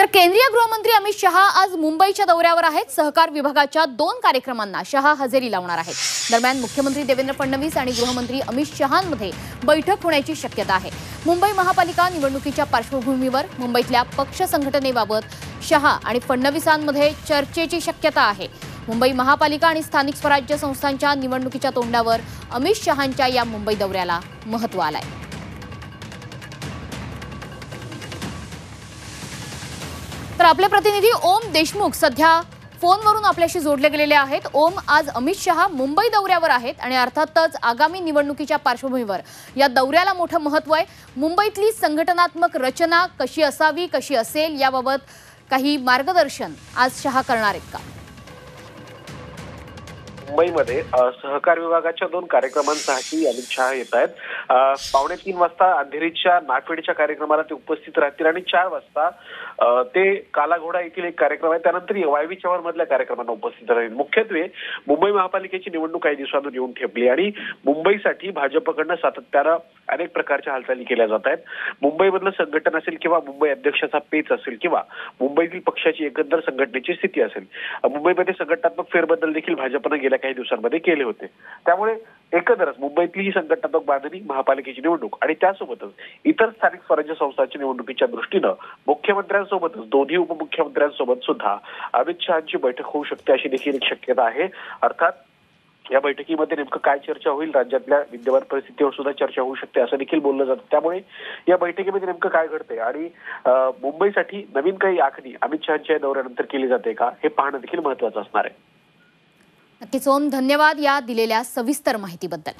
तर केंद्रीय गृहमंत्री अमित शहा आज मुंबईच्या दौऱ्यावर आहेत। सहकार विभागाच्या 2 कार्यक्रमांना शहा हजेरी लावणार आहेत। दरम्यान मुख्यमंत्री देवेंद्र फडणवीस आणि गृहमंत्री अमित शहांमध्ये बैठक होण्याची शक्यता आहे। मुंबई महापालिका निवडणुकीच्या पार्श्वभूमीवर मुंबईतल्या पक्ष संघटनेबाबत शहा आणि फडणवीसांमध्ये चर्चेची शक्यता आहे। मुंबई महापालिका आणि स्थानिक स्वराज्य संस्थांच्या निवडणुकीच्या तोंडावर अमित शहांच्या या मुंबई दौऱ्याला महत्त्व आलंय। तर आपले प्रतिनिधी ओम देशमुख सध्या फोनवरून आपल्याशी जोडले गेलेले आहेत। ओम, आज अमित शहा मुंबई दौऱ्यावर आहेत आणि अर्थातच आगामी निवडणुकीच्या पार्श्वभूमीवर या दौऱ्याला मोठं महत्त्व आहे। मुंबईतली संघटनात्मक रचना कशी असावी, कशी असेल याबाबत काही मार्गदर्शन आज शहा करणार आहेत का? मुंबईमध्ये सहकार विभागाच्या 2 कार्यक्रमांसाठी अमित शहा येत आहेत। 2:45 वाजता अंधेरीच्या नागपेडच्या कार्यक्रमाला ते उपस्थित राहतील आणि 4 वाजता ते कालाघोडा येथील एक कार्यक्रम आहे, त्यानंतर वायवी चव्हाण मधल्या कार्यक्रमांना उपस्थित राहील। मुख्यत्वे मुंबई महापालिकेची निवडणूक काही दिवसांतून येऊन ठेपली आणि मुंबईसाठी भाजपकडनं सातत्यानं अनेक प्रकारच्या हालचाली केल्या जात आहेत। मुंबईमधलं संघटन असेल किंवा मुंबई अध्यक्षाचा पेच असेल किंवा मुंबईतील पक्षाची एकंदर संघटनेची स्थिती असेल, मुंबईमध्ये संघटनात्मक फेरबदल देखील भाजपनं गेल्या काही दिवसांमध्ये केले होते। त्यामुळे एकंदरच मुंबईतली ही संघटनात्मक बांधणी, महापालिकेची निवडणूक आणि त्यासोबतच इतर स्थानिक स्वराज्य संस्थांच्या निवडणुकीच्या दृष्टीनं मुख्यमंत्र्यांसोबतच दोन्ही उपमुख्यमंत्र्यांसोबत सुद्धा अमित शहांची बैठक होऊ शकते अशी देखील एक शक्यता आहे। अर्थात या बैठकीमध्ये नेमकं काय चर्चा होईल, राज्यातल्या विद्यमान परिस्थितीवर सुद्धा चर्चा होऊ शकते असं देखील बोललं जातं। त्यामुळे या बैठकीमध्ये नेमकं काय घडतंय आणि मुंबईसाठी नवीन काही आखणी अमित शहांच्या दौऱ्यानंतर केली जाते का, हे पाहणं देखील महत्त्वाचं असणार आहे। नक्कीच ओम, धन्यवाद या दिलेल्या सविस्तर माहितीबद्दल।